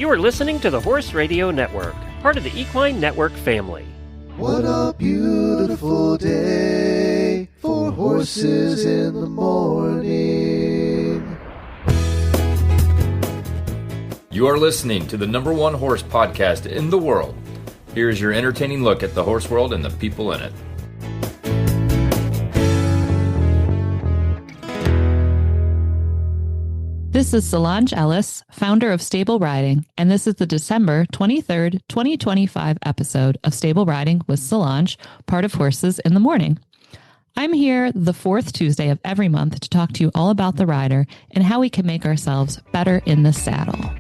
You are listening to the Horse Radio Network, part of the Equine Network family. What a beautiful day for horses in the morning. You are listening to the #1 horse podcast in the world. Here is your entertaining look at the horse world and the people in it. This is Solange Ellis, founder of Stable Riding, and this is the December 23rd, 2025 episode of Stable Riding with Solange, part of Horses in the Morning. I'm here the fourth Tuesday of every month to talk to you all about the rider and how we can make ourselves better in the saddle.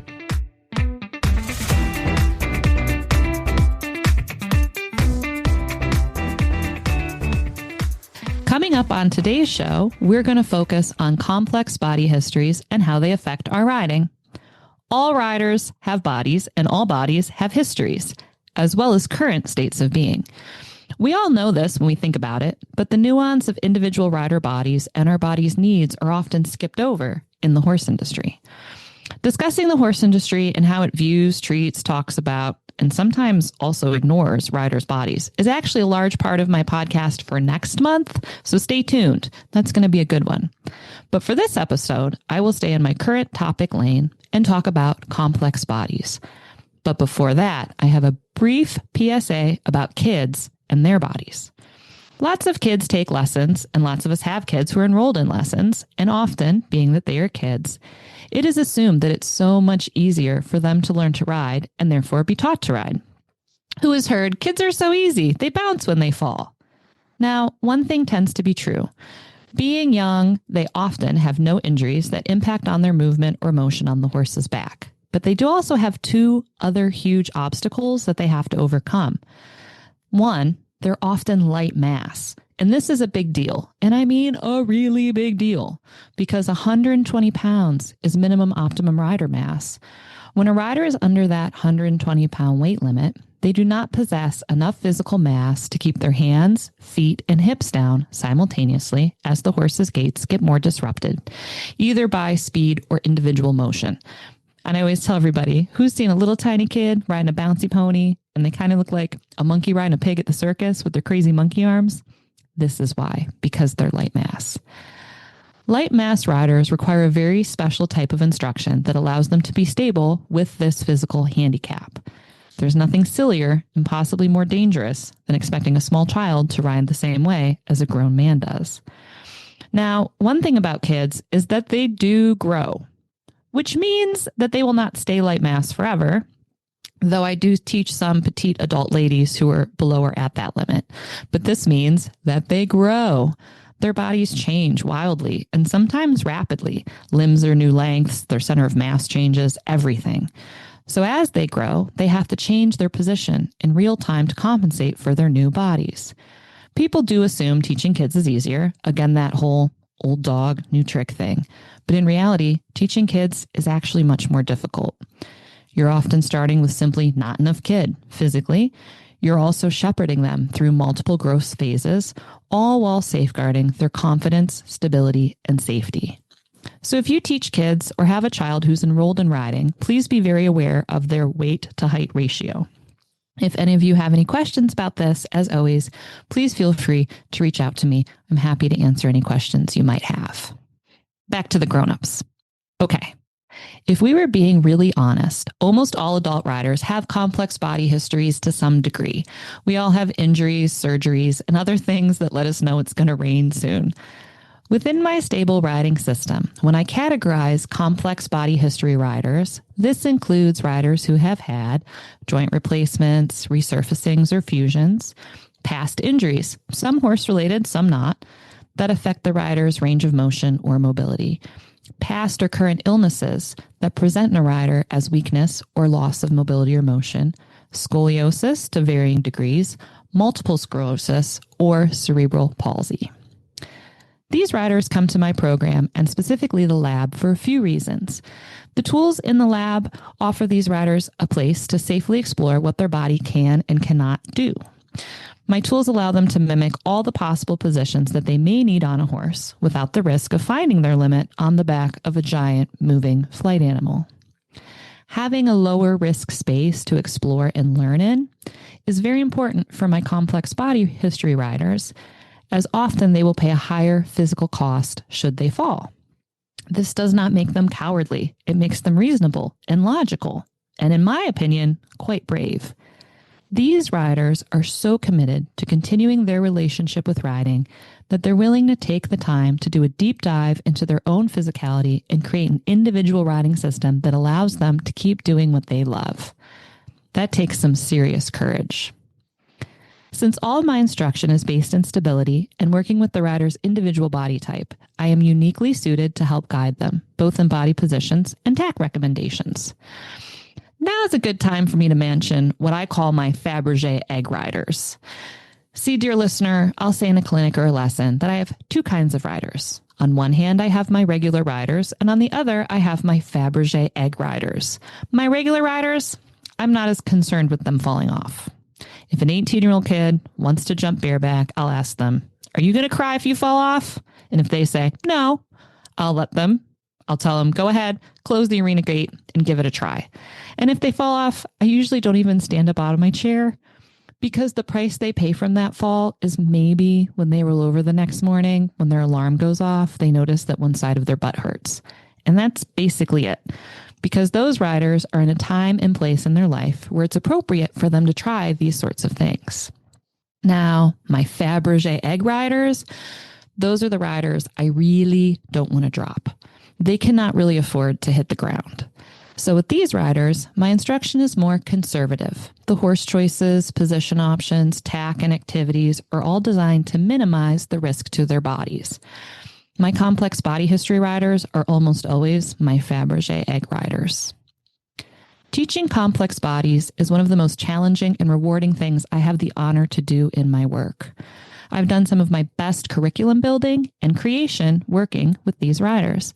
Coming up on today's show, we're going to focus on complex body histories and how they affect our riding. All riders have bodies, and all bodies have histories, as well as current states of being. We all know this when we think about it, but the nuance of individual rider bodies and our body's needs are often skipped over in the horse industry. Discussing the horse industry and how it views, treats, talks about, and sometimes also ignores riders' bodies is actually a large part of my podcast for next month, so stay tuned. That's going to be a good one. But for this episode, I will stay in my current topic lane and talk about complex bodies. But before that, I have a brief PSA about kids and their bodies. Lots of kids take lessons, and lots of us have kids who are enrolled in lessons, and often, being that they are kids, it is assumed that it's so much easier for them to learn to ride and therefore be taught to ride. Who has heard, kids are so easy, they bounce when they fall? Now, one thing tends to be true. Being young, they often have no injuries that impact on their movement or motion on the horse's back. But they do also have two other huge obstacles that they have to overcome. One, they're often light mass. And this is a big deal. And I mean a really big deal, because 120 pounds is minimum optimum rider mass. When a rider is under that 120 pound weight limit, they do not possess enough physical mass to keep their hands, feet, and hips down simultaneously as the horse's gaits get more disrupted, either by speed or individual motion. And I always tell everybody, who's seen a little tiny kid riding a bouncy pony and they kind of look like a monkey riding a pig at the circus with their crazy monkey arms? This is why, because they're light mass. Light mass riders require a very special type of instruction that allows them to be stable with this physical handicap. There's nothing sillier and possibly more dangerous than expecting a small child to ride the same way as a grown man does. Now, one thing about kids is that they do grow, which means that they will not stay light mass forever, though I do teach some petite adult ladies who are below or at that limit. But this means that they grow. Their bodies change wildly and sometimes rapidly. Limbs are new lengths, their center of mass changes, everything. So as they grow, they have to change their position in real time to compensate for their new bodies. People do assume teaching kids is easier. Again, that whole old dog, new trick thing. But in reality, teaching kids is actually much more difficult. You're often starting with simply not enough kid physically. You're also shepherding them through multiple growth phases, all while safeguarding their confidence, stability, and safety. So if you teach kids or have a child who's enrolled in riding, please be very aware of their weight to height ratio. If any of you have any questions about this, as always, please feel free to reach out to me. I'm happy to answer any questions you might have. Back to the grown-ups. Okay. If we were being really honest, almost all adult riders have complex body histories to some degree. We all have injuries, surgeries, and other things that let us know it's going to rain soon. Within my stable riding system, when I categorize complex body history riders, this includes riders who have had joint replacements, resurfacings, or fusions, past injuries, some horse-related, some not, that affect the rider's range of motion or mobility, past or current illnesses that present in a rider as weakness or loss of mobility or motion, scoliosis to varying degrees, multiple sclerosis, or cerebral palsy. These riders come to my program and specifically the lab for a few reasons. The tools in the lab offer these riders a place to safely explore what their body can and cannot do. My tools allow them to mimic all the possible positions that they may need on a horse without the risk of finding their limit on the back of a giant moving flight animal. having a lower risk space to explore and learn in is very important for my complex body history riders, as often they will pay a higher physical cost should they fall. This does not make them cowardly. It makes them reasonable and logical, and in my opinion, quite brave. These riders are so committed to continuing their relationship with riding that they're willing to take the time to do a deep dive into their own physicality and create an individual riding system that allows them to keep doing what they love. That takes some serious courage. Since all of my instruction is based in stability and working with the rider's individual body type, I am uniquely suited to help guide them, both in body positions and tack recommendations. Now is a good time for me to mention what I call my Fabergé egg riders. See, dear listener, I'll say in a clinic or a lesson that I have two kinds of riders. On one hand, I have my regular riders, and on the other, I have my Fabergé egg riders. My regular riders, I'm not as concerned with them falling off. If an 18-year-old kid wants to jump bareback, I'll ask them, "Are you going to cry if you fall off?" And if they say no, I'll tell them, "Go ahead, close the arena gate and give it a try." And if they fall off, I usually don't even stand up out of my chair, because the price they pay from that fall is maybe when they roll over the next morning, when their alarm goes off, they notice that one side of their butt hurts. And that's basically it, because those riders are in a time and place in their life where it's appropriate for them to try these sorts of things. Now, my Fabergé egg riders, those are the riders I really don't want to drop. They cannot really afford to hit the ground. So with these riders, my instruction is more conservative. The horse choices, position options, tack, and activities are all designed to minimize the risk to their bodies. My complex body history riders are almost always my Fabergé egg riders. Teaching complex bodies is one of the most challenging and rewarding things I have the honor to do in my work. I've done some of my best curriculum building and creation working with these riders.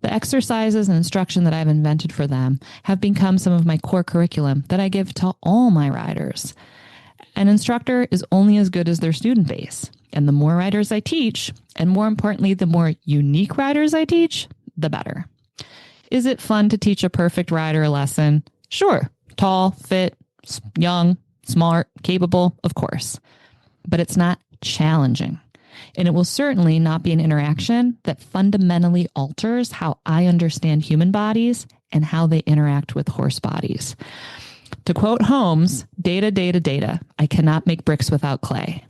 The exercises and instruction that I've invented for them have become some of my core curriculum that I give to all my riders. An instructor is only as good as their student base, and the more riders I teach, and more importantly, the more unique riders I teach, the better. Is it fun to teach a perfect rider a lesson? Sure. Tall, fit, young, smart, capable, of course. But it's not challenging. And it will certainly not be an interaction that fundamentally alters how I understand human bodies and how they interact with horse bodies. To quote Holmes, data, data, data. I cannot make bricks without clay.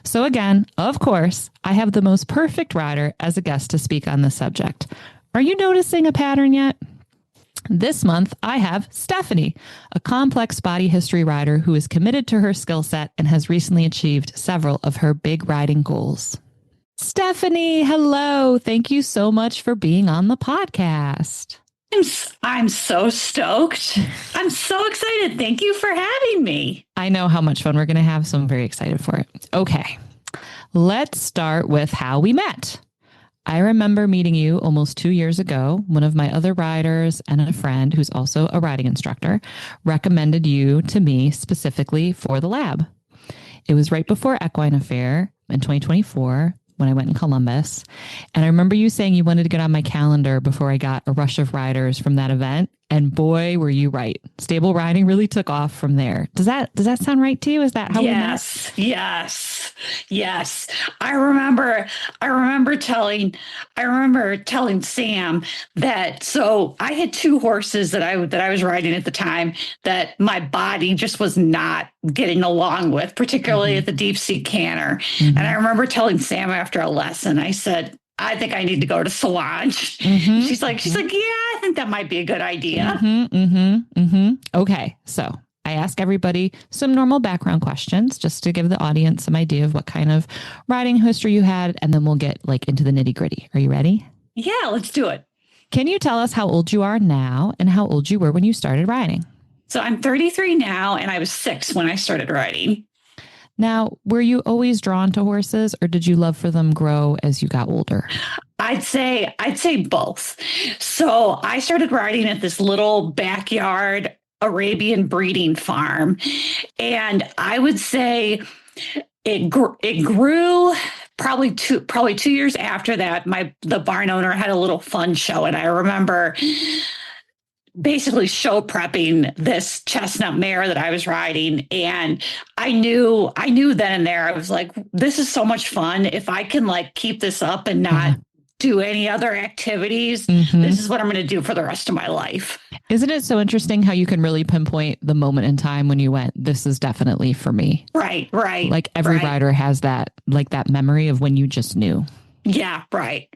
So again, of course, I have the most perfect rider as a guest to speak on this subject. Are you noticing a pattern yet? This month, I have Stephanie, a complex body history rider who is committed to her skill set and has recently achieved several of her big riding goals. Stephanie, hello. Thank you so much for being on the podcast. I'm so stoked. I'm so excited. Thank you for having me. I know how much fun we're going to have, so I'm very excited for it. Okay, let's start with how we met. I remember meeting you almost 2 years ago. One of my other riders and a friend who's also a riding instructor recommended you to me specifically for the lab. It was right before Equine Affair in 2024 when I went in Columbus. And I remember you saying you wanted to get on my calendar before I got a rush of riders from that event. And boy, were you right. Stable riding really took off from there. Does that sound right to you? Is that how we met? Yes. I remember telling Sam that, so I had two horses that I was riding at the time that my body just was not getting along with, particularly at the deep seat canter. And I remember telling Sam after a lesson, I said, I think I need to go to Solange. She's like, yeah, I think that might be a good idea. Okay. So I ask everybody some normal background questions just to give the audience some idea of what kind of riding history you had. And then we'll get into the nitty gritty. Are you ready? Yeah, let's do it. Can you tell us how old you are now and how old you were when you started riding? So I'm 33 now, and I was 6 when I started riding. Now, were you always drawn to horses, or did you love for them grow as you got older? I'd say both. So I started riding at this little backyard Arabian breeding farm, and I would say it grew. Probably 2 years after that, the barn owner had a little fun show, and I remember basically show prepping this chestnut mare that I was riding. And I knew then and there, I was like, this is so much fun. If I can like keep this up and not do any other activities, this is what I'm going to do for the rest of my life. Isn't it so interesting how you can really pinpoint the moment in time when you went, this is definitely for me? Right. Like every rider has that, like that memory of when you just knew. Yeah, right.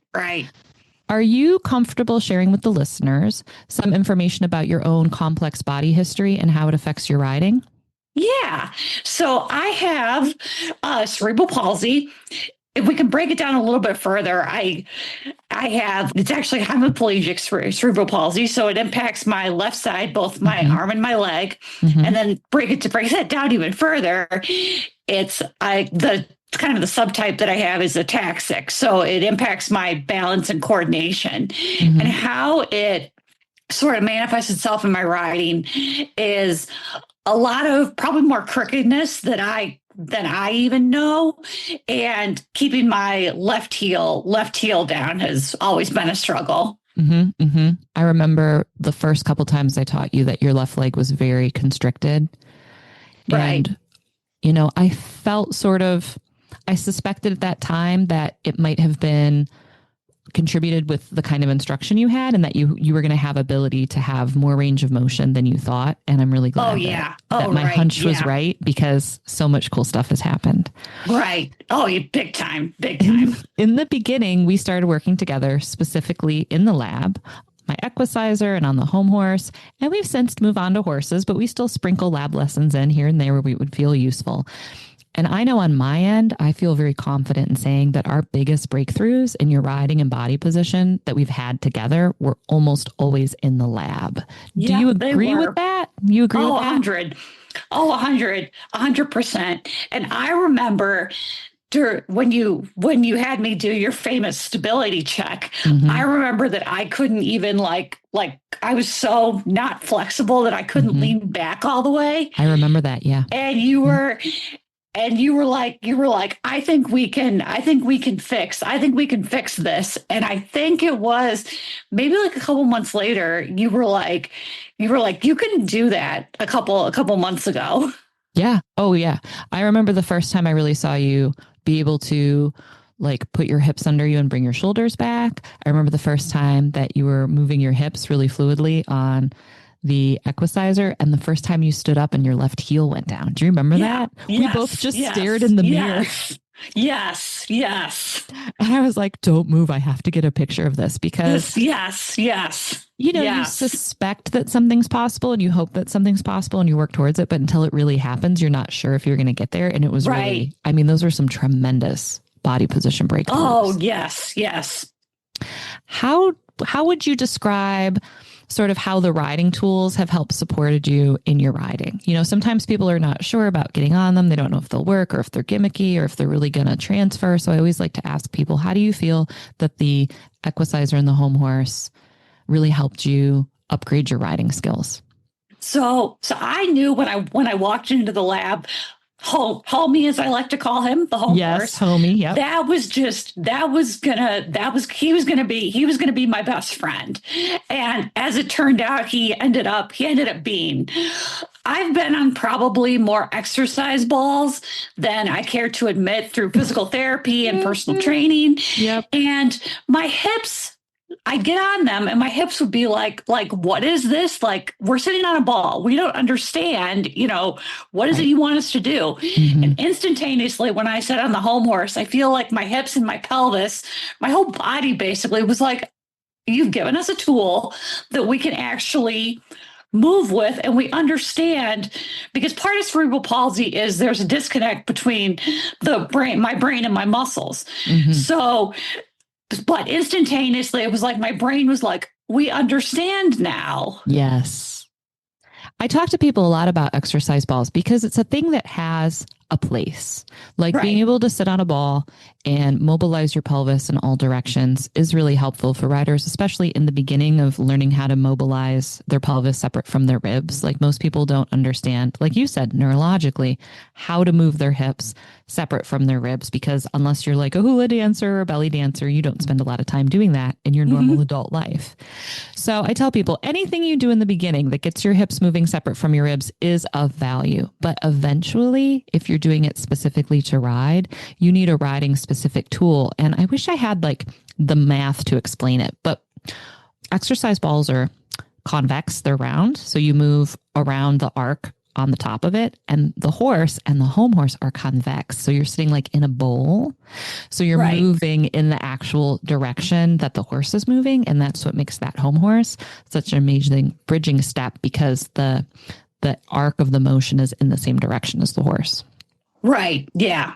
Are you comfortable sharing with the listeners some information about your own complex body history and how it affects your riding? Yeah. So I have cerebral palsy. If we can break it down a little bit further, I have, it's actually hemiplegic cerebral palsy. So it impacts my left side, both my arm and my leg. And then break that down even further. It's the kind of the subtype that I have is a tack. So it impacts my balance and coordination. And how it sort of manifests itself in my riding is a lot of probably more crookedness than I even know, and keeping my left heel down has always been a struggle. I remember the first couple times I taught you that your left leg was very constricted. Right. And, I felt I suspected at that time that it might have been contributed with the kind of instruction you had, and that you were going to have ability to have more range of motion than you thought. And I'm really glad that my hunch was right, because so much cool stuff has happened. Right. Oh, big time. In the beginning, we started working together specifically in the lab, my equicizer and on the home horse. And we've since moved on to horses, but we still sprinkle lab lessons in here and there where we would feel useful. And I know on my end, I feel very confident in saying that our biggest breakthroughs in your riding and body position that we've had together were almost always in the lab. Do you agree with that? You agree with that? 100. 100%. And I remember when you had me do your famous stability check, I remember that I couldn't even like I was so not flexible that I couldn't lean back all the way. I remember that. Yeah. And you were like, I think we can fix this. And I think it was maybe like a couple months later, you were like, you couldn't do that a couple months ago. Yeah. Oh yeah. I remember the first time I really saw you be able to like put your hips under you and bring your shoulders back. I remember the first time that you were moving your hips really fluidly on the equicizer, and the first time you stood up and your left heel went down. Do you remember that? We both just stared in the mirror. Yes. And I was like, don't move. I have to get a picture of this, because yes. You suspect that something's possible and you hope that something's possible and you work towards it. But until it really happens, you're not sure if you're going to get there. And it was really, those are some tremendous body position breakthroughs. Oh, yes. How would you describe sort of how the riding tools have helped supported you in your riding? Sometimes people are not sure about getting on them. They don't know if they'll work or if they're gimmicky or if they're really going to transfer. So I always like to ask people, how do you feel that the equicizer and the home horse really helped you upgrade your riding skills? So I knew when I walked into the lab, homie, as I like to call him, the home horse. Homie. Yep. He was going to be my best friend. And as it turned out, he ended up being. I've been on probably more exercise balls than I care to admit through physical therapy and personal training. Yep. And my hips, I'd get on them and my hips would be like, what is this? Like, we're sitting on a ball. We don't understand, what is it you want us to do? And instantaneously, when I sat on the home horse, I feel like my hips and my pelvis, my whole body basically was like, you've given us a tool that we can actually move with, and we understand, because part of cerebral palsy is there's a disconnect between my brain and my muscles. So, but instantaneously, it was like my brain was like, we understand now. Yes. I talk to people a lot about exercise balls because it's a thing that has a place. Like Right. being able to sit on a ball and mobilize your pelvis in all directions is really helpful for riders, especially in the beginning of learning how to mobilize their pelvis separate from their ribs. Like most people don't understand, like you said, neurologically, how to move their hips separate from their ribs, because unless you're like a hula dancer or a belly dancer, you don't spend a lot of time doing that in your normal adult life. So I tell people anything you do in the beginning that gets your hips moving separate from your ribs is of value. But eventually, if you're doing it specifically to ride, you need a riding specific tool. And I wish I had like the math to explain it, but exercise balls are convex, they're round. So you move around the arc on the top of it, and the horse and the home horse are convex. So you're sitting like in a bowl. So you're Right. moving in the actual direction that the horse is moving. And that's what makes that home horse such an amazing bridging step, because the arc of the motion is in the same direction as the horse. Right. Yeah.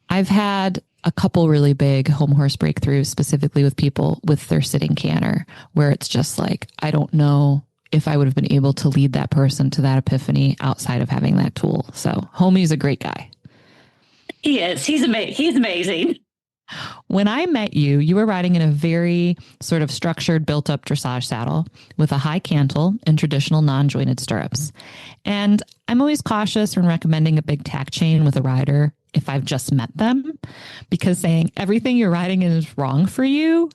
I've had a couple really big home horse breakthroughs, specifically with people with their sitting canter, where it's just like, I don't know if I would have been able to lead that person to that epiphany outside of having that tool. So Homie's a great guy. He is. He's amazing. When I met you, you were riding in a very sort of structured, built up dressage saddle with a high cantle and traditional non-jointed stirrups. And I'm always cautious when recommending a big tack chain with a rider if I've just met them, because saying everything you're riding in is wrong for you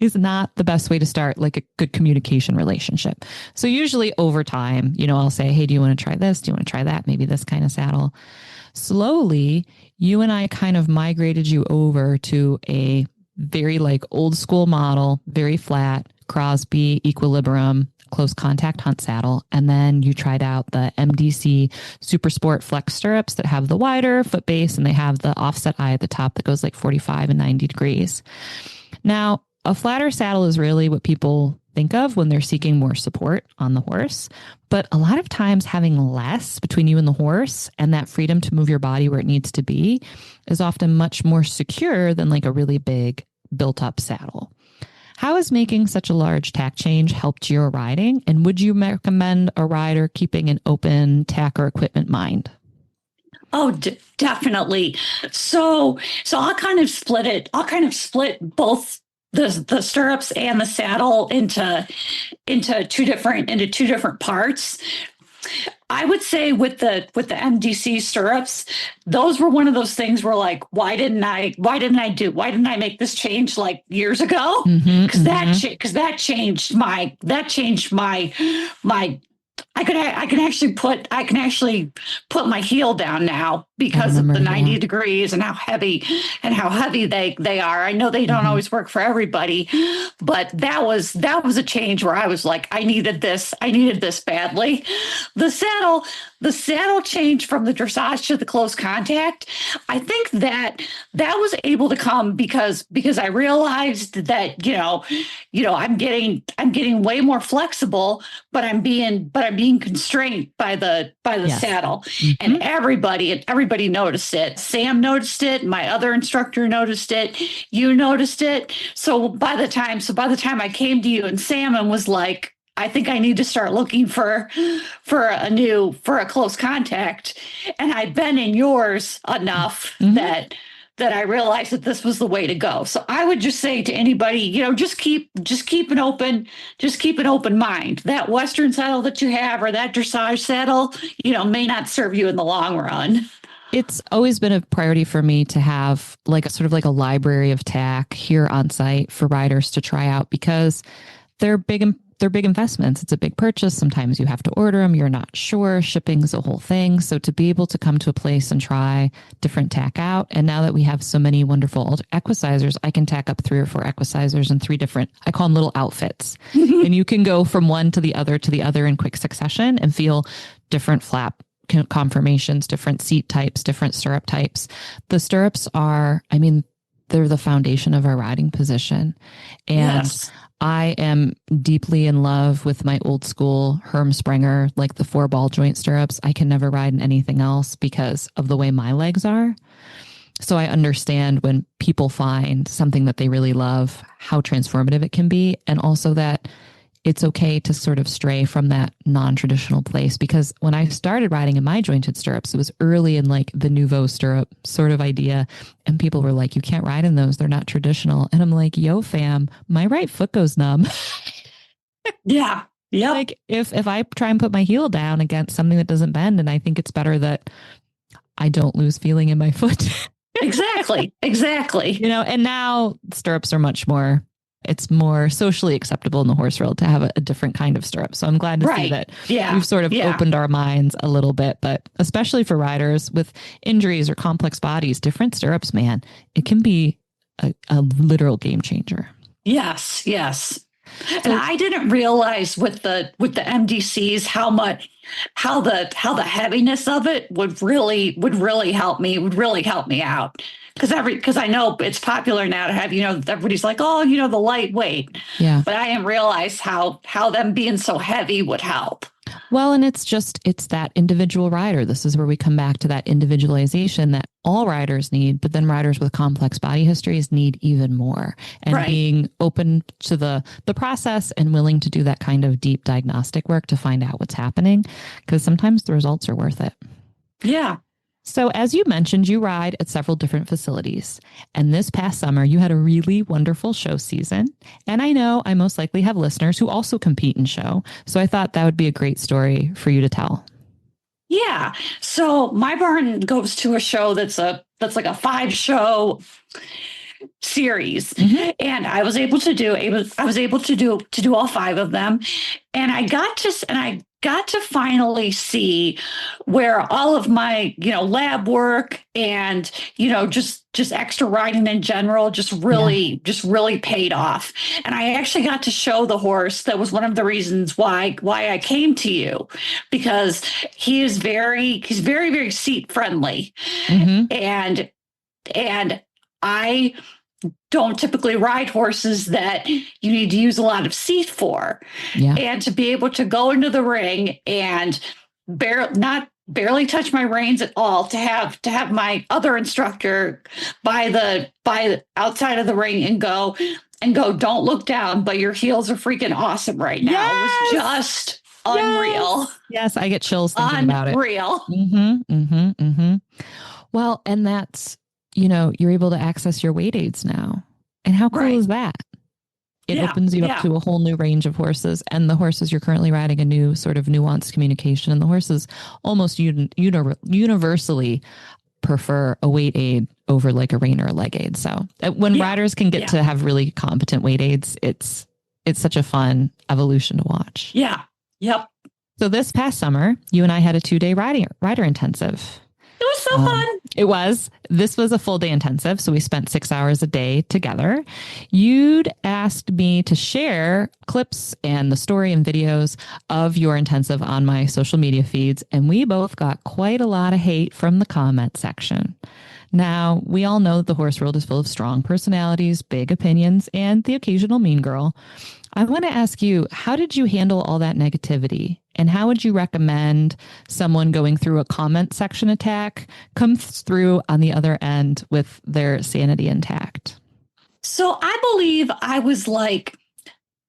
is not the best way to start like a good communication relationship. So usually over time, I'll say, hey, do you want to try this? Do you want to try that? Maybe this kind of saddle. Slowly, you and I kind of migrated you over to a very like old school model, very flat Crosby Equilibrium close contact hunt saddle. And then you tried out the MDC Super Sport Flex stirrups that have the wider foot base, and they have the offset eye at the top that goes like 45 and 90 degrees. Now, a flatter saddle is really what people think of when they're seeking more support on the horse. But a lot of times having less between you and the horse and that freedom to move your body where it needs to be is often much more secure than like a really big built up saddle. How has making such a large tack change helped your riding? And would you recommend a rider keeping an open tack or equipment mind? Oh, definitely. So I'll kind of split it. I'll kind of split both the stirrups and the saddle into two different parts. I would say with the MDC stirrups, those were one of those things where like, why didn't I make this change like years ago? Because that changed my I can actually put my heel down now because of the 90 degrees and how heavy they are. I know they don't always work for everybody, but that was a change where I was like, I needed this badly. The saddle change from the dressage to the close contact. I think that was able to come because I realized that, I'm getting way more flexible, but I'm being constrained by the yes. saddle. And everybody noticed it. Sam noticed it. My other instructor noticed it. You noticed it. So by the time I came to you and Sam and was like, I think I need to start looking for a close contact. And I'd been in yours enough that I realized that this was the way to go. So I would just say to anybody, just keep an open mind. That Western saddle that you have or that dressage saddle, may not serve you in the long run. It's always been a priority for me to have like a sort of like a library of tack here on site for riders to try out, because they're big investments. It's a big purchase. Sometimes you have to order them. You're not sure. Shipping's a whole thing. So to be able to come to a place and try different tack out. And now that we have so many wonderful equisizers, I can tack up 3 or 4 equisizers in 3 different, I call them little outfits. And you can go from one to the other in quick succession and feel different flap conformations, different seat types, different stirrup types. The stirrups are, they're the foundation of our riding position. And yes. I am deeply in love with my old school Herm Sprenger, like the 4 ball joint stirrups. I can never ride in anything else because of the way my legs are. So I understand when people find something that they really love, how transformative it can be. And also that it's okay to sort of stray from that non-traditional place. Because when I started riding in my jointed stirrups, it was early in like the nouveau stirrup sort of idea. And people were like, you can't ride in those. They're not traditional. And I'm like, yo, fam, my right foot goes numb. Yeah. Yeah. Like if I try and put my heel down against something that doesn't bend, and I think it's better that I don't lose feeling in my foot. Exactly. And now stirrups are much more, it's more socially acceptable in the horse world to have a different kind of stirrup. So I'm glad to see that we've sort of opened our minds a little bit, but especially for riders with injuries or complex bodies, different stirrups, man, it can be a literal game changer. Yes. And I didn't realize with the MDCs how the heaviness of it would really help me. It would really help me out. Because I know it's popular now to have, everybody's like, oh, the lightweight. Yeah. But I didn't realize how them being so heavy would help. Well, and it's that individual rider. This is where we come back to that individualization that all riders need, but then riders with complex body histories need even more. And being open to the process and willing to do that kind of deep diagnostic work to find out what's happening, because sometimes the results are worth it. Yeah. So as you mentioned, you ride at several different facilities. And this past summer, you had a really wonderful show season. And I know I most likely have listeners who also compete in show. So I thought that would be a great story for you to tell. Yeah. So my barn goes to a show that's like a 5-show series. Mm-hmm. And I was able to do all 5 of them. And I got to finally see where all of my, lab work and, just extra riding in general just really paid off. And I actually got to show the horse. That was one of the reasons why I came to you, because he's very, very seat friendly. Mm-hmm. And I don't typically ride horses that you need to use a lot of seat for. Yeah. And to be able to go into the ring and barely touch my reins at all, to have my other instructor by the outside of the ring and go, don't look down, but your heels are freaking awesome right now. Yes! It was just unreal. Yes, I get chills thinking about it. Unreal. Mm-hmm, mm-hmm, mm-hmm. Well, and that's, you're able to access your weight aids now. And how cool is that? It opens you up to a whole new range of horses, and the horses you're currently riding a new sort of nuanced communication, and the horses almost universally prefer a weight aid over like a rein or a leg aid. So when riders can get to have really competent weight aids, it's such a fun evolution to watch. Yeah. Yep. So this past summer, you and I had a 2-day rider intensive. It was so fun. It was. This was a full day intensive. So we spent 6 hours a day together. You'd asked me to share clips and the story and videos of your intensive on my social media feeds. And we both got quite a lot of hate from the comment section. Now, we all know that the horse world is full of strong personalities, big opinions, and the occasional mean girl. I want to ask you, how did you handle all that negativity? And how would you recommend someone going through a comment section attack comes through on the other end with their sanity intact? So I believe I was like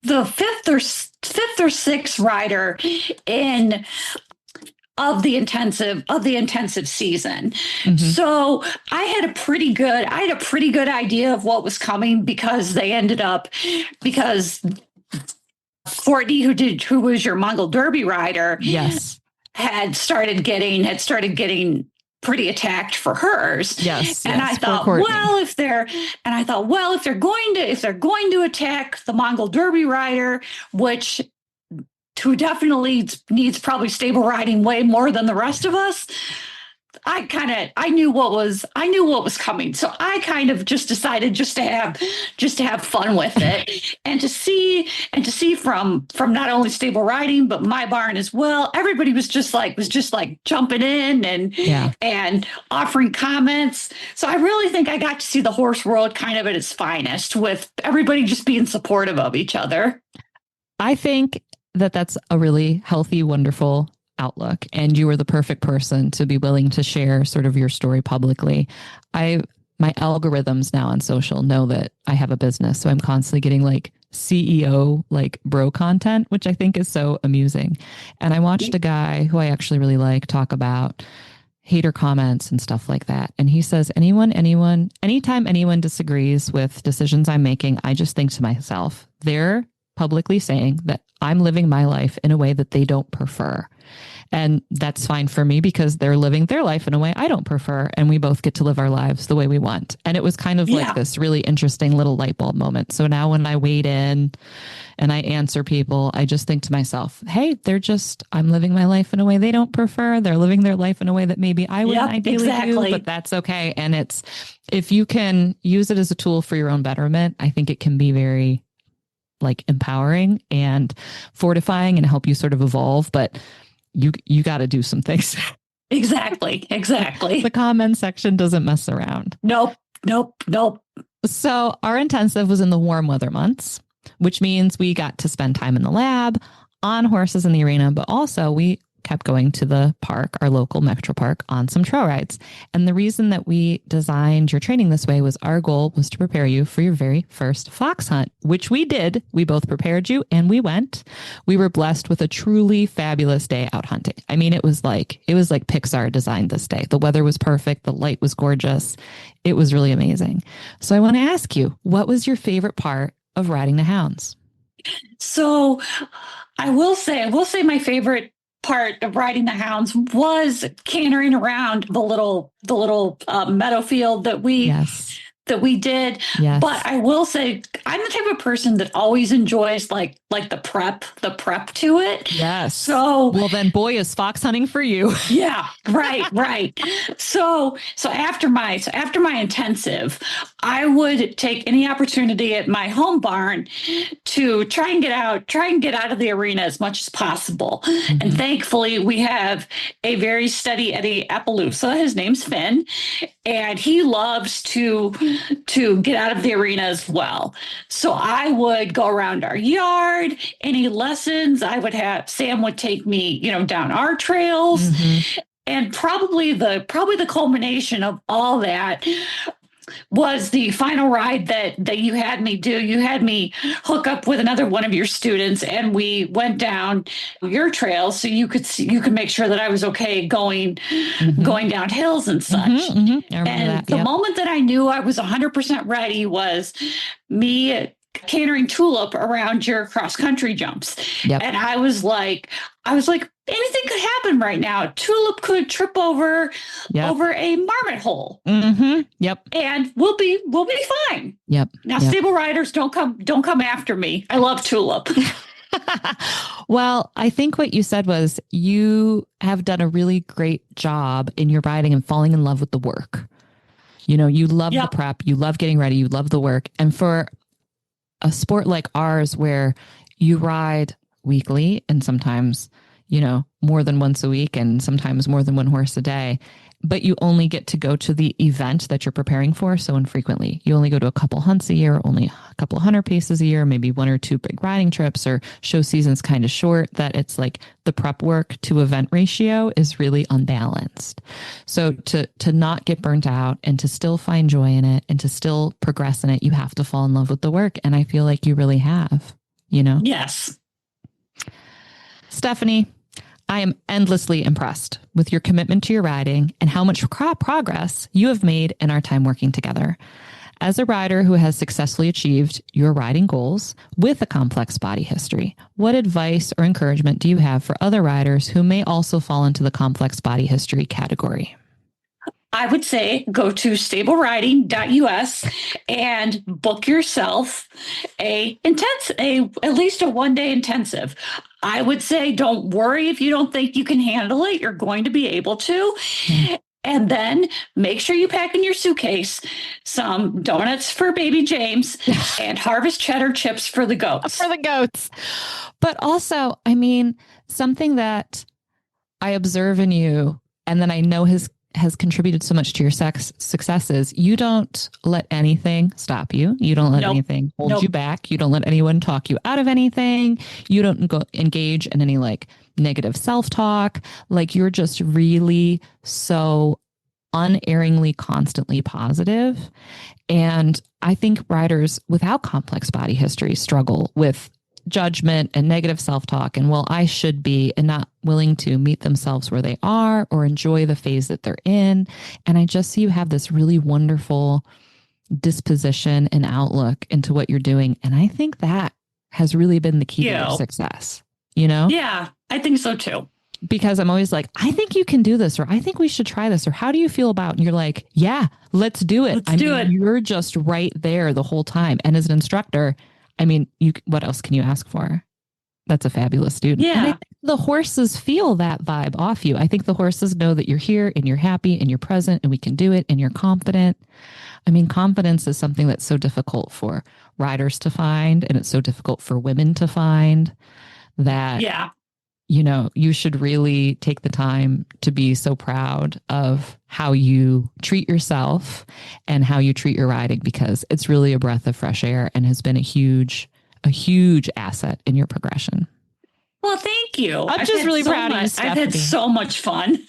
the fifth or sixth rider of the intensive season. Mm-hmm. So I had a pretty good idea of what was coming, because Courtney, who was your Mongol Derby rider, yes, had started getting pretty attacked for hers. Yes. And I thought, if they're going to attack the Mongol Derby rider, who definitely needs probably stable riding way more than the rest of us, I knew what was coming. So I kind of just decided just to have fun with it, and to see from not only stable riding, but my barn as well. Everybody was just like jumping in and offering comments. So I really think I got to see the horse world kind of at its finest, with everybody just being supportive of each other. I think that's a really healthy, wonderful outlook, and you were the perfect person to be willing to share sort of your story publicly. My algorithms now on social know that I have a business, so I'm constantly getting like CEO like bro content, which I think is so amusing. And I watched a guy who I actually really like talk about hater comments and stuff like that. And he says, anytime anyone disagrees with decisions I'm making, I just think to myself, they're publicly saying that I'm living my life in a way that they don't prefer. And that's fine for me because they're living their life in a way I don't prefer. And we both get to live our lives the way we want. And it was kind of like this really interesting little light bulb moment. So now when I wade in and I answer people, I just think to myself, hey, I'm living my life in a way they don't prefer. They're living their life in a way that maybe I wouldn't ideally do, but that's okay. And if you can use it as a tool for your own betterment, I think it can be very like empowering and fortifying and help you sort of evolve. But you got to do some things. Exactly. The comment section doesn't mess around. Nope. So our intensive was in the warm weather months, which means we got to spend time in the lab, on horses in the arena, but also we kept going to the park, our local metro park, on some trail rides. And the reason that we designed your training this way was our goal was to prepare you for your very first fox hunt, which we did. We both prepared you and we went. We were blessed with a truly fabulous day out hunting. I mean, it was like Pixar designed this day. The weather was perfect. The light was gorgeous. It was really amazing. So I want to ask you, what was your favorite part of riding the hounds? So I will say my favorite part of riding the hounds was cantering around the little meadow field that we did. Yes. But I will say I'm the type of person that always enjoys like the prep to it. Yes. So well then boy is fox hunting for you. Yeah, right. So after my intensive, I would take any opportunity at my home barn to try and get out of the arena as much as possible. Mm-hmm. And thankfully we have a very steady Eddie Appaloosa. His name's Finn, and he loves to get out of the arena as well. So I would go around our yard. Any lessons I would have, Sam would take me, down our trails. Mm-hmm. And probably the culmination of all that was the final ride that you had me do. You had me hook up with another one of your students, and we went down your trail so you could make sure that I was okay going down hills and such. Mm-hmm. And the moment that I knew I was 100% ready was me cantering Tulip around your cross country jumps. Yep. And I was like, anything could happen right now. Tulip could trip over a marmot hole. Mm-hmm. Yep. And we'll be fine. Yep. Now, stable riders, don't come after me. I love Tulip. Well, I think what you said was you have done a really great job in your riding and falling in love with the work. You love the prep, you love getting ready, you love the work. And for a sport like ours where you ride weekly and sometimes, more than once a week and sometimes more than one horse a day, but you only get to go to the event that you're preparing for so infrequently. You only go to a couple hunts a year, only a couple of 100 paces a year, maybe one or two big riding trips, or show season's kind of short, that it's like the prep work to event ratio is really unbalanced. So to not get burnt out and to still find joy in it and to still progress in it, you have to fall in love with the work. And I feel like you really have, Yes. Stephanie, I am endlessly impressed with your commitment to your riding and how much progress you have made in our time working together. As a rider who has successfully achieved your riding goals with a complex body history, what advice or encouragement do you have for other riders who may also fall into the complex body history category? I would say go to stableriding.us and book yourself at least a 1-day intensive. I would say don't worry if you don't think you can handle it. You're going to be able to. Mm-hmm. And then make sure you pack in your suitcase some donuts for baby James and Harvest cheddar chips for the goats. But also, I mean, something that I observe in you and then I know has contributed so much to your successes. You don't let anything stop you. You don't let anything hold you back. You don't let anyone talk you out of anything. You don't go engage in any negative self-talk. You're just really so unerringly, constantly positive. And I think riders without complex body history struggle with judgment and negative self-talk and, well, I should be, and not willing to meet themselves where they are or enjoy the phase that they're in. And I just see you have this really wonderful disposition and outlook into what you're doing. And I think that has really been the key to your success, you know? Yeah, I think so too. Because I'm always like, I think you can do this, or I think we should try this, or how do you feel about it? And you're like, yeah, let's do it. Let's do it. You're just right there the whole time. And as an instructor, I mean, what else can you ask for? That's a fabulous student. Yeah. And I think the horses feel that vibe off you. I think the horses know that you're here and you're happy and you're present and we can do it and you're confident. I mean, confidence is something that's so difficult for riders to find, and it's so difficult for women to find that, you know, you should really take the time to be so proud of how you treat yourself and how you treat your riding, because it's really a breath of fresh air and has been a huge asset in your progression. Well, thank you. I'm just really proud of you, I've had so much fun.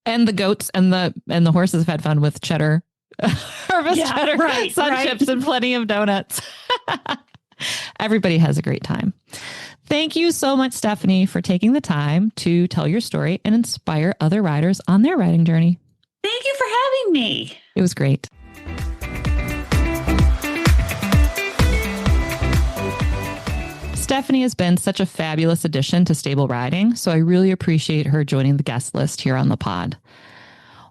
And the goats and the horses have had fun with cheddar, harvest cheddar, sun chips, and plenty of donuts. Everybody has a great time. Thank you so much, Stephanie, for taking the time to tell your story and inspire other riders on their riding journey. Thank you for having me. It was great. Stephanie has been such a fabulous addition to stable riding, so I really appreciate her joining the guest list here on the pod.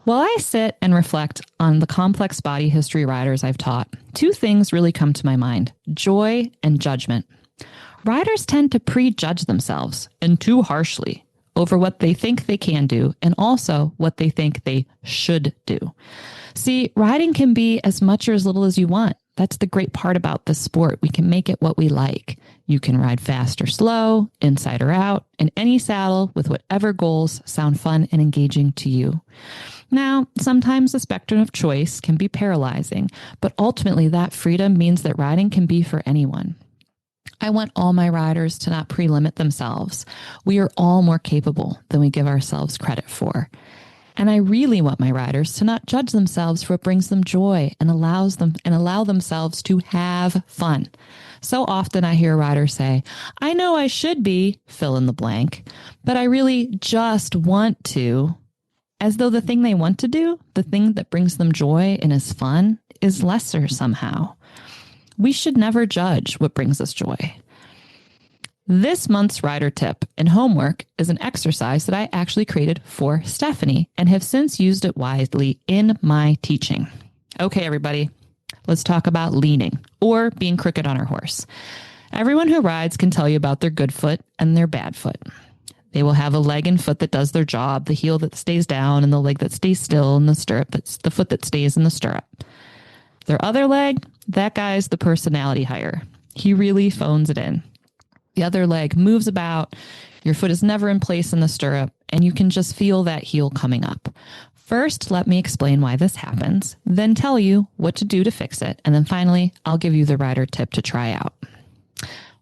While I sit and reflect on the complex body history riders I've taught, two things really come to my mind: joy and judgment. Riders tend to prejudge themselves, and too harshly, over what they think they can do and also what they think they should do. See, riding can be as much or as little as you want. That's the great part about this sport. We can make it what we like. You can ride fast or slow, inside or out, in any saddle with whatever goals sound fun and engaging to you. Now, sometimes the spectrum of choice can be paralyzing, but ultimately that freedom means that riding can be for anyone. I want all my riders to not pre-limit themselves. We are all more capable than we give ourselves credit for. And I really want my riders to not judge themselves for what brings them joy and allow themselves to have fun. So often I hear a rider say, I know I should be fill in the blank, but I really just want to, as though the thing they want to do, the thing that brings them joy and is fun, is lesser somehow. We should never judge what brings us joy. This month's rider tip and homework is an exercise that I actually created for Stephanie and have since used it wisely in my teaching. Okay, everybody, let's talk about leaning or being crooked on our horse. Everyone who rides can tell you about their good foot and their bad foot. They will have a leg and foot that does their job, the heel that stays down and the leg that stays still, and the stirrup that's the foot that stays in the stirrup. Their other leg, that guy's the personality hire. He really phones it in. The other leg moves about, your foot is never in place in the stirrup, and you can just feel that heel coming up. First, let me explain why this happens, then tell you what to do to fix it, and then finally, I'll give you the rider tip to try out.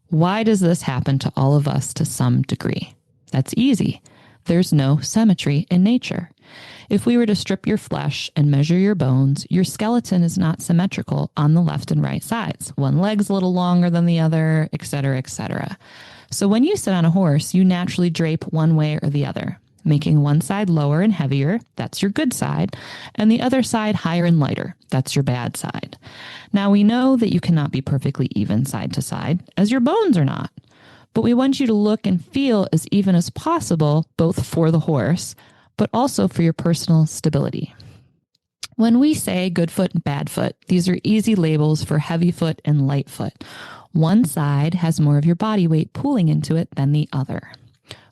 Why does this happen to all of us to some degree? That's easy. There's no symmetry in nature. If we were to strip your flesh and measure your bones, your skeleton is not symmetrical on the left and right sides. One leg's a little longer than the other, et cetera, et cetera. So when you sit on a horse, you naturally drape one way or the other, making one side lower and heavier, that's your good side, and the other side higher and lighter, that's your bad side. Now we know that you cannot be perfectly even side to side, as your bones are not, but we want you to look and feel as even as possible, both for the horse, but also for your personal stability. When we say good foot and bad foot, these are easy labels for heavy foot and light foot. One side has more of your body weight pulling into it than the other,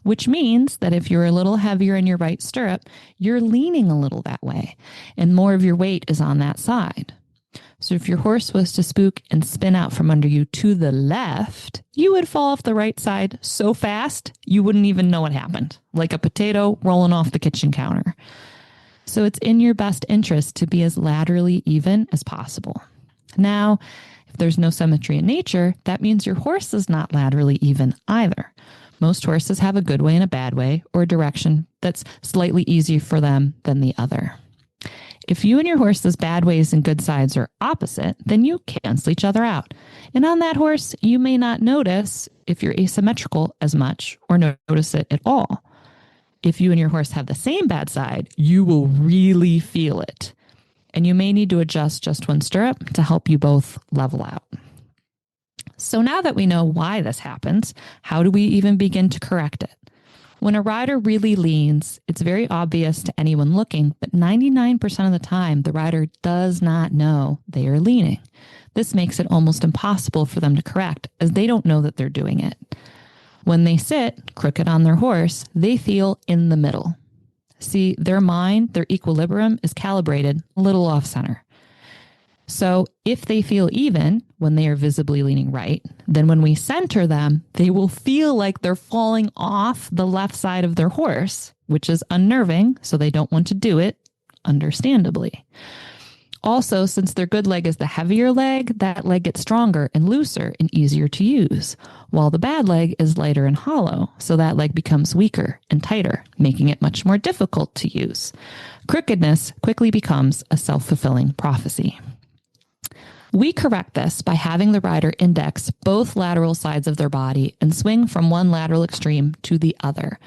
which means that if you're a little heavier in your right stirrup, you're leaning a little that way, and more of your weight is on that side. So if your horse was to spook and spin out from under you to the left, you would fall off the right side so fast, you wouldn't even know what happened, like a potato rolling off the kitchen counter. So it's in your best interest to be as laterally even as possible. Now, if there's no symmetry in nature, that means your horse is not laterally even either. Most horses have a good way and a bad way, or a direction that's slightly easier for them than the other. If you and your horse's bad ways and good sides are opposite, then you cancel each other out. And on that horse, you may not notice if you're asymmetrical as much or notice it at all. If you and your horse have the same bad side, you will really feel it. And you may need to adjust just one stirrup to help you both level out. So now that we know why this happens, how do we even begin to correct it? When a rider really leans, it's very obvious to anyone looking, but 99% of the time, the rider does not know they are leaning. This makes it almost impossible for them to correct, as they don't know that they're doing it. When they sit crooked on their horse, they feel in the middle. See, their mind, their equilibrium is calibrated a little off center. So if they feel even when they are visibly leaning right, then when we center them, they will feel like they're falling off the left side of their horse, which is unnerving, so they don't want to do it, understandably. Also, since their good leg is the heavier leg, that leg gets stronger and looser and easier to use, while the bad leg is lighter and hollow, so that leg becomes weaker and tighter, making it much more difficult to use. Crookedness quickly becomes a self-fulfilling prophecy. We correct this by having the rider index both lateral sides of their body and swing from one lateral extreme to the other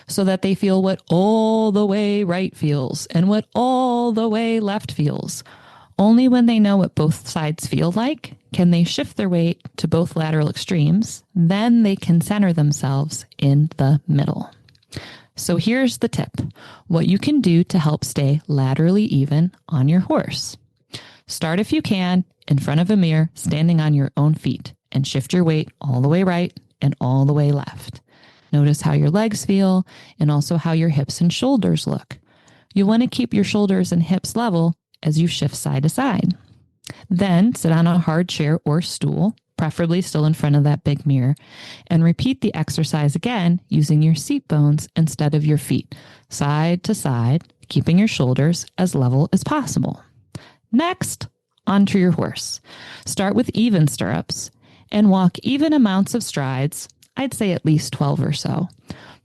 so that they feel what all the way right feels and what all the way left feels. Only when they know what both sides feel like can they shift their weight to both lateral extremes. Then they can center themselves in the middle. So here's the tip: what you can do to help stay laterally even on your horse. Start, if you can, in front of a mirror, standing on your own feet, and shift your weight all the way right and all the way left. Notice how your legs feel and also how your hips and shoulders look. You want to keep your shoulders and hips level as you shift side to side. Then sit on a hard chair or stool, preferably still in front of that big mirror, and repeat the exercise again using your seat bones instead of your feet, side to side, keeping your shoulders as level as possible. Next, onto your horse. Start with even stirrups and walk even amounts of strides, I'd say at least 12 or so,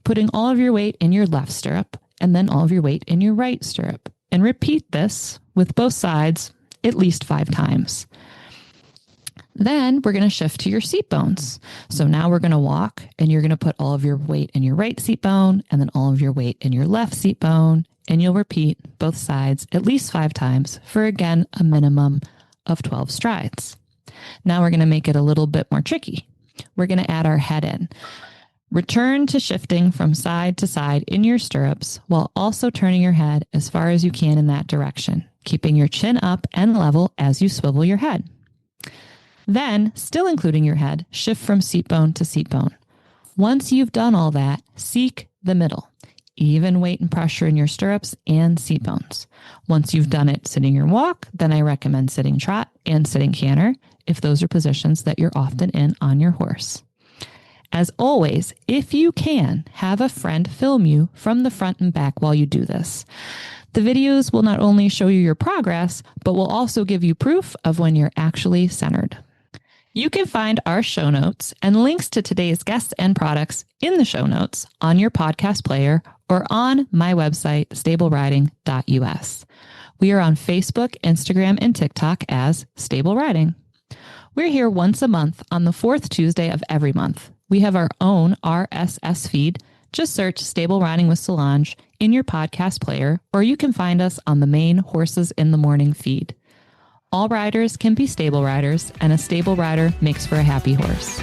putting all of your weight in your left stirrup and then all of your weight in your right stirrup. And repeat this with both sides at least 5 times. Then we're going to shift to your seat bones. So now we're going to walk and you're going to put all of your weight in your right seat bone and then all of your weight in your left seat bone. And you'll repeat both sides at least 5 times for, again, a minimum of 12 strides. Now we're going to make it a little bit more tricky. We're going to add our head in. Return to shifting from side to side in your stirrups while also turning your head as far as you can in that direction, keeping your chin up and level as you swivel your head. Then, still including your head, shift from seat bone to seat bone. Once you've done all that, seek the middle. Even weight and pressure in your stirrups and seat bones. Once you've done it sitting your walk, then I recommend sitting trot and sitting canter if those are positions that you're often in on your horse. As always, if you can, have a friend film you from the front and back while you do this. The videos will not only show you your progress, but will also give you proof of when you're actually centered. You can find our show notes and links to today's guests and products in the show notes on your podcast player or on my website, stableriding.us. We are on Facebook, Instagram, and TikTok as Stable Riding. We're here once a month on the 4th Tuesday of every month. We have our own RSS feed. Just search Stable Riding with Solange in your podcast player, or you can find us on the main Horses in the Morning feed. All riders can be stable riders, and a stable rider makes for a happy horse.